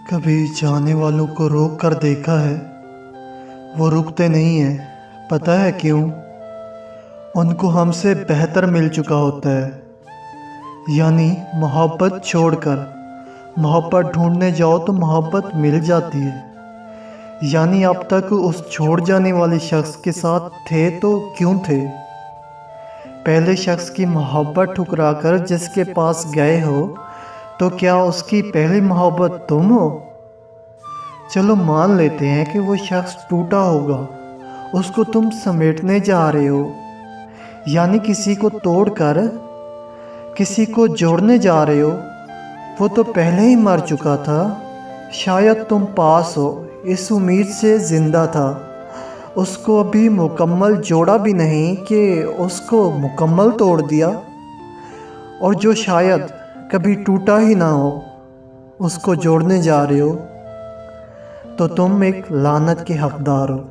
کبھی جانے والوں کو روک کر دیکھا ہے، وہ رکتے نہیں ہیں، پتہ ہے کیوں؟ ان کو ہم سے بہتر مل چکا ہوتا ہے، یعنی محبت چھوڑ کر محبت ڈھونڈنے جاؤ تو محبت مل جاتی ہے، یعنی اب تک اس چھوڑ جانے والے شخص کے ساتھ تھے تو کیوں تھے؟ پہلے شخص کی محبت ٹھکرا کر جس کے پاس گئے ہو تو کیا اس کی پہلی محبت تم ہو؟ چلو مان لیتے ہیں کہ وہ شخص ٹوٹا ہوگا، اس کو تم سمیٹنے جا رہے ہو، یعنی کسی کو توڑ کر کسی کو جوڑنے جا رہے ہو۔ وہ تو پہلے ہی مر چکا تھا، شاید تم پاس ہو، اس امید سے زندہ تھا، اس کو ابھی مکمل جوڑا بھی نہیں کہ اس کو مکمل توڑ دیا، اور جو شاید کبھی ٹوٹا ہی نہ ہو اس کو جوڑنے جا رہے ہو، تو تم ایک لعنت کے حقدار ہو۔